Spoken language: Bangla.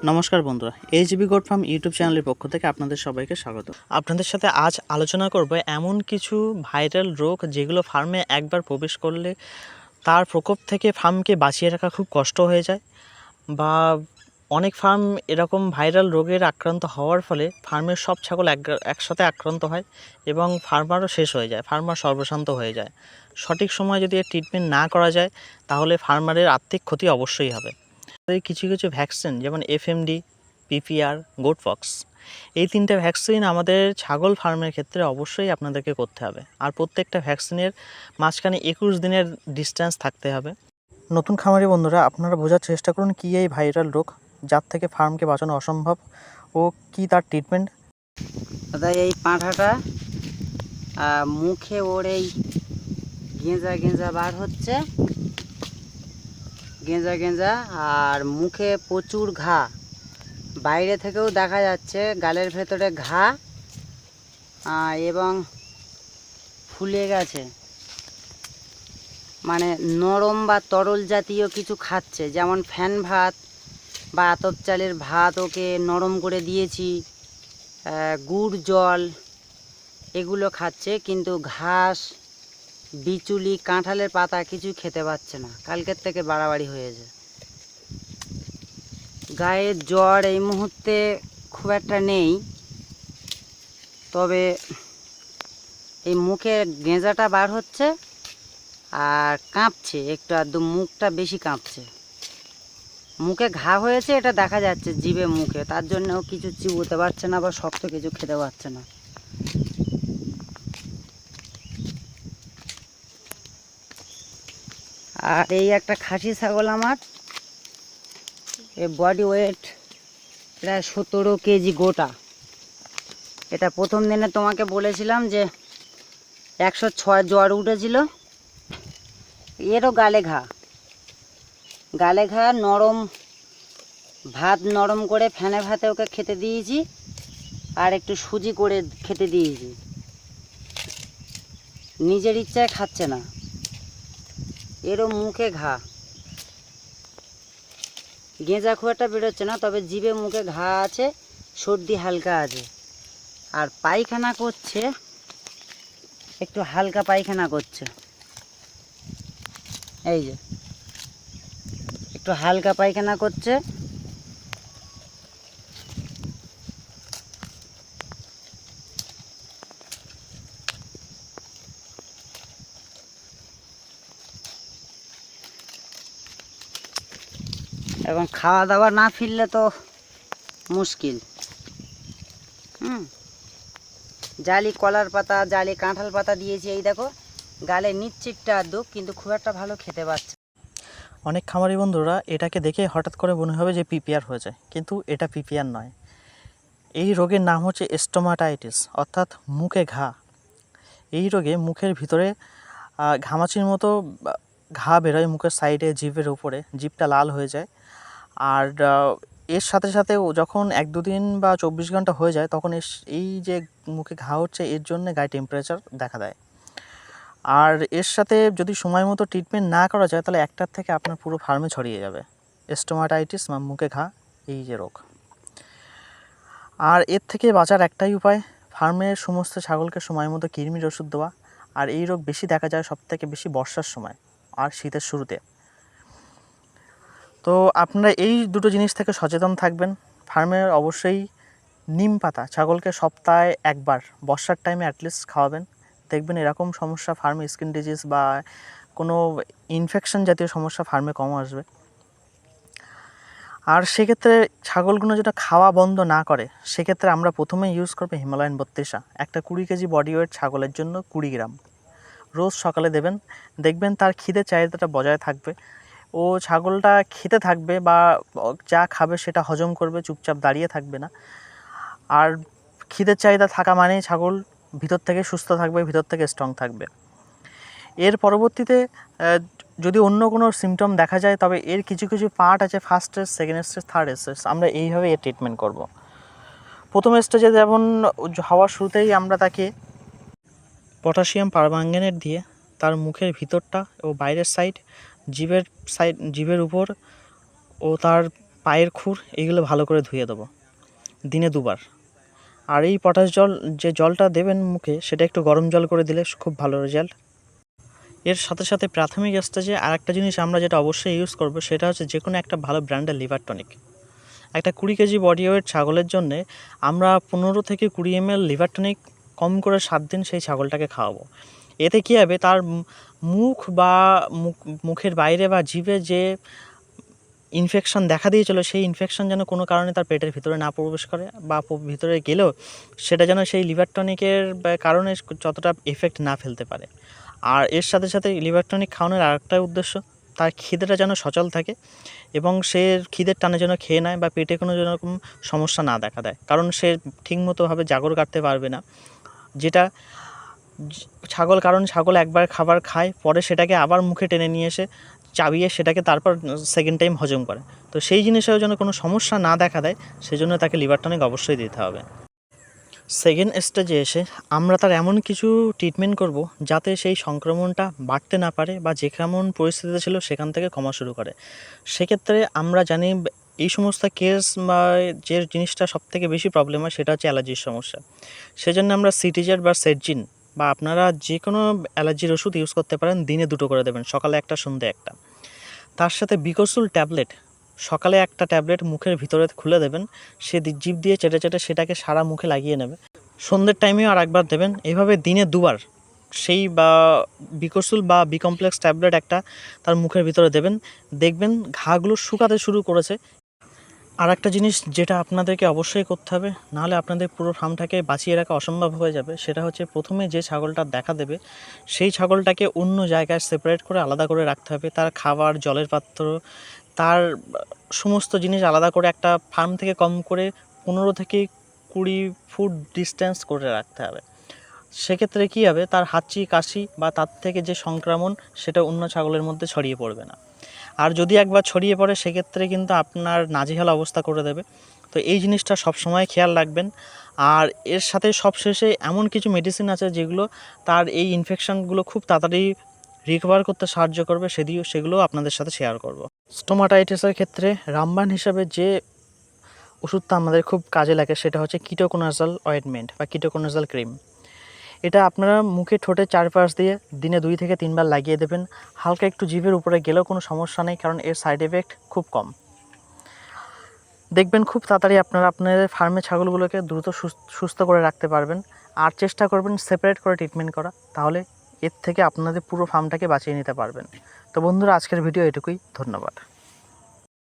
নমস্কার বন্ধুরা, এইচবি গোট ফার্ম ইউটিউব চ্যানেলের পক্ষ থেকে আপনাদের সবাইকে স্বাগত। আপনাদের সাথে আজ আলোচনা করব এমন কিছু ভাইরাল রোগ যেগুলো ফার্মে একবার প্রবেশ করলে তার প্রকোপ থেকে ফার্মকে বাঁচিয়ে রাখা খুব কষ্ট হয়ে যায়, বা অনেক ফার্ম এরকম ভাইরাল রোগের আক্রান্ত হওয়ার ফলে ফার্মের সব ছাগল একসাথে আক্রান্ত হয় এবং ফার্মারও শেষ হয়ে যায়, ফার্মার সর্বশান্ত হয়ে যায়। সঠিক সময়ে যদি এর ট্রিটমেন্ট না করা যায় তাহলে ফার্মারের আর্থিক ক্ষতি অবশ্যই হবে। কিছু কিছু ভ্যাকসিন যেমন এফএমডি, পিপিআর, গোটপক্স, এই তিনটে ভ্যাকসিন আমাদের ছাগল ফার্মের ক্ষেত্রে অবশ্যই আপনাদেরকে করতে হবে। আর প্রত্যেকটা ভ্যাকসিনের মাঝখানে 21 দিনের ডিস্টেন্স থাকতে হবে। নতুন খামারি বন্ধুরা, আপনারা বোঝার চেষ্টা করুন কী এই ভাইরাল রোগ যার থেকে ফার্মকে বাঁচানো অসম্ভব ও কী তার ট্রিটমেন্ট। দাদা, এই পাঁঠাটা মুখে ওর এই গেঁজা গেঁজা বার হচ্ছে, গেঁজা গেঁজা, আর মুখে প্রচুর ঘা, বাইরে থেকেও দেখা যাচ্ছে গালের ভেতরে ঘা এবং ফুলে গেছে, মানে নরম বা তরল জাতীয় কিছু খাচ্ছে, যেমন ফ্যান ভাত বা আতপ চালের ভাত ওকে নরম করে দিয়েছি, গুড় জল এগুলো খাচ্ছে, কিন্তু ঘাস, বিচুলি, কাঁঠালের পাতা কিছু খেতে পাচ্ছে না। কালকের থেকে বাড়াবাড়ি হয়েছে। গায়ে জ্বর এই মুহূর্তে খুব একটা নেই, তবে এই মুখে গেঁজাটা বার হচ্ছে আর কাঁপছে একটু আধটু, মুখটা বেশি কাঁপছে। মুখে ঘা হয়েছে এটা দেখা যাচ্ছে জিভে মুখে, তার জন্যও কিছু চিবোতে পারছে না বা শক্ত কিছু খেতে পারছে না। আর এই একটা খাসি ছাগল আমার, এর বডি ওয়েট প্রায় 17 কেজি গোটা। এটা প্রথম দিনে তোমাকে বলেছিলাম যে 106 জ্বর উঠেছিল। এরও গালে ঘা, গালে ঘা, নরম ভাত নরম করে ফ্যানে ভাতে ওকে খেতে দিয়েছি, আর একটু সুজি করে খেতে দিয়েছি। নিজের ইচ্ছায় খাচ্ছে না। এরও মুখে ঘা, গেঁজা খুব একটা বেরোচ্ছে না, তবে জিভে মুখে ঘা আছে, সর্দি হালকা আছে, আর পায়খানা করছে, একটু হালকা পায়খানা করছে। এই যে একটু হালকা পায়খানা করছে। এবং খাওয়া দাওয়া না ফিরলে তো মুশকিল। জালি কলার পাতা, জালি কাঁঠাল পাতা দিয়েছি। এই দেখো গালে নিচ্ছিটটা দুঃখ, কিন্তু খুব একটা ভালো খেতে পাচ্ছে। অনেক খামারি বন্ধুরা এটাকে দেখে হঠাৎ করে মনে হবে যে পিপিআর হয়ে যায়, কিন্তু এটা পিপিআর নয়। এই রোগের নাম হচ্ছে স্টোমাটাইটিস, অর্থাৎ মুখে ঘা। এই রোগে মুখের ভিতরে ঘামাচির মতো ঘা বেরোয়, মুখের সাইডে, জিভের উপরে, জিভটা লাল হয়ে যায়। আর এর সাথে সাথে যখন 1-2 দিন বা 24 ঘন্টা হয়ে যায় তখন এই যে মুখে ঘা হচ্ছে এর জন্য গায়ে টেম্পারেচার দেখা দেয়। আর এর সাথে যদি সময় মতো ট্রিটমেন্ট না করা যায় তাহলে একটার থেকে আপনার পুরো ফার্মে ছড়িয়ে যাবে স্টোমাটাইটিস বা মুখে ঘা, এই যে রোগ। আর এর থেকে বাঁচার একটাই উপায়, ফার্মের সমস্ত ছাগলকে সময় মতো কৃমির ওষুধ দেওয়া। আর এই রোগ বেশি দেখা যায় সবথেকে বেশি বর্ষার সময় আর শীতের শুরুতে। তো আপনারা এই দুটো জিনিস থেকে সচেতন থাকবেন। ফার্মের অবশ্যই নিম পাতা ছাগলকে সপ্তাহে একবার বর্ষার টাইমে অ্যাটলিস্ট খাওয়াবেন। দেখবেন এরকম সমস্যা, ফার্মে স্কিন ডিজিজ বা কোনো ইনফেকশন জাতীয় সমস্যা ফার্মে কম আসবে। আর সেক্ষেত্রে ছাগলগুলো যেটা খাওয়া বন্ধ না করে, সেক্ষেত্রে আমরা প্রথমে ইউজ করবো হিমালয়ান 32। একটা 20 কেজি বডি ওয়েট ছাগলের জন্য 20 গ্রাম রোজ সকালে দেবেন। দেখবেন তার খিদে চাহিদাটা বজায় থাকবে, ও ছাগলটা খেতে থাকবে বা যা খাবে সেটা হজম করবে, চুপচাপ দাঁড়িয়ে থাকবে না। আর খিদের চাহিদা থাকা মানেই ছাগল ভিতর থেকে সুস্থ থাকবে, ভিতর থেকে স্ট্রং থাকবে। এর পরবর্তীতে যদি অন্য কোনো সিমটম দেখা যায় তবে এর কিছু কিছু পার্ট আছে, first stage, second stage, third stage, আমরা এইভাবে এর ট্রিটমেন্ট করব। প্রথম স্টেজে যেমন হওয়ার শুরুতেই আমরা তাকে পটাশিয়াম পারম্যাঙ্গানেট দিয়ে তার মুখের ভিতরটা ও বাইরের সাইড, জিভের উপর ও তার পায়ের খুর এইগুলো ভালো করে ধুয়ে দেবো দিনে 2বার। আর এই পটাশ জল যে জলটা দেবেন মুখে সেটা একটু গরম জল করে দিলে খুব ভালো রেজাল্ট। এর সাথে সাথে প্রাথমিক স্টেজে আর একটা জিনিস আমরা যেটা অবশ্যই ইউজ করব সেটা হচ্ছে যে কোনো একটা ভালো ব্র্যান্ডের লিভার টনিক। একটা 20 কেজি বডি ওয়েট ছাগলের জন্যে আমরা 15 থেকে 20 ml লিভার টনিক কম করে 7 দিন সেই ছাগলটাকে খাওয়াবো। এতে কী হবে, তার মুখ বা মুখের বাইরে বা জিভে যে ইনফেকশন দেখা দিয়েছিল সেই ইনফেকশন যেন কোনো কারণে তার পেটের ভিতরে না প্রবেশ করে, বা ভিতরে গেলেও সেটা যেন সেই লিভার টনিকের কারণে যতটা এফেক্ট না ফেলতে পারে। আর এর সাথে সাথে লিভার টনিক খাওয়ানোর আরেকটা উদ্দেশ্য, তার খিদেটা যেন সচল থাকে এবং সে খিদের টানে যেন খেয়ে নেয় বা পেটে কোনো যেরকম সমস্যা না দেখা দেয়, কারণ সে ঠিকমতোভাবে জাগর কাটতে পারবে না। যেটা ছাগল একবার খাবার খায়, পরে সেটাকে আবার মুখে টেনে নিয়ে এসে চাবিয়ে সেটাকে তারপর সেকেন্ড টাইম হজম করে। তো সেই জিনিসেও যেন কোনো সমস্যা না দেখা দেয়, সেজন্য তাকে লিভার টনিক অবশ্যই দিতে হবে। সেকেন্ড স্টেজে এসে আমরা তার এমন কিছু ট্রিটমেন্ট করব যাতে সেই সংক্রমণটা বাড়তে না পারে বা যে কেমন পরিস্থিতিতে ছিল সেখান থেকে কমা শুরু করে। সেক্ষেত্রে আমরা জানি এই সমস্ত কেস বা যে জিনিসটা সবথেকে বেশি প্রবলেম হয় সেটা হচ্ছে অ্যালার্জির সমস্যা। সেজন্য আমরা সিটিজের বা সেটজিন বা আপনারা যে কোনো অ্যালার্জির ওষুধ ইউজ করতে পারেন, দিনে 2টো করে দেবেন, সকালে একটা সন্ধ্যে একটা। তার সাথে বিকসুল ট্যাবলেট, সকালে একটা ট্যাবলেট মুখের ভিতরে খুলে দেবেন, সে জিভ দিয়ে চেটে চেটে সেটাকে সারা মুখে লাগিয়ে নেবে। সন্ধ্যের টাইমেও আর একবার দেবেন। এইভাবে দিনে 2বার সেই বা বিকসুল বা বি কমপ্লেক্স ট্যাবলেট একটা তার মুখের ভিতরে দেবেন, দেখবেন ঘাগুলো শুকাতে শুরু করেছে। আর একটা জিনিস যেটা আপনাদেরকে অবশ্যই করতে হবে, নাহলে আপনাদের পুরো ফার্মটাকে বাঁচিয়ে রাখা অসম্ভব হয়ে যাবে, সেটা হচ্ছে প্রথমে যে ছাগলটা দেখা দেবে সেই ছাগলটাকে অন্য জায়গায় সেপারেট করে আলাদা করে রাখতে হবে। তার খাবার, জলের পাত্র, তার সমস্ত জিনিস আলাদা করে একটা ফার্ম থেকে কম করে 15 থেকে 20 ফুট ডিস্টেন্স করে রাখতে হবে। সেক্ষেত্রে কী হবে, তার হাঁচি কাশি বা তার থেকে যে সংক্রমণ সেটা অন্য ছাগলের মধ্যে ছড়িয়ে পড়বে না। আর যদি একবার ছড়িয়ে পড়ে সেক্ষেত্রে কিন্তু আপনার নাজেহাল অবস্থা করে দেবে। তো এই জিনিসটা সবসময় খেয়াল রাখবেন। আর এর সাথে সবশেষে এমন কিছু মেডিসিন আছে যেগুলো তার এই ইনফেকশানগুলো খুব তাড়াতাড়ি রিকভার করতে সাহায্য করবে, সেগুলো আপনাদের সাথে শেয়ার করব। স্টোমাটাইটিসের ক্ষেত্রে রামবান হিসাবে যে ওষুধটা আমাদের খুব কাজে লাগে সেটা হচ্ছে কিটোকোনাজল অয়েন্টমেন্ট বা কিটোকোনাজল ক্রিম। এটা আপনারা মুখে ঠোঁটের চারপাশ দিয়ে দিনে 2 থেকে 3 বার লাগিয়ে দেবেন। হালকা একটু জিভের উপরে গেলেও কোনো সমস্যা নেই, কারণ এর সাইড এফেক্ট খুব কম। দেখবেন খুব তাড়াতাড়ি আপনারা আপনাদের ফার্মের ছাগলগুলোকে দ্রুত সুস্থ করে রাখতে পারবেন। আর চেষ্টা করবেন সেপারেট করে ট্রিটমেন্ট করা, তাহলে এর থেকে আপনাদের পুরো ফার্মটাকে বাঁচিয়ে নিতে পারবেন। তো বন্ধুরা, আজকের ভিডিও এটুকুই। ধন্যবাদ।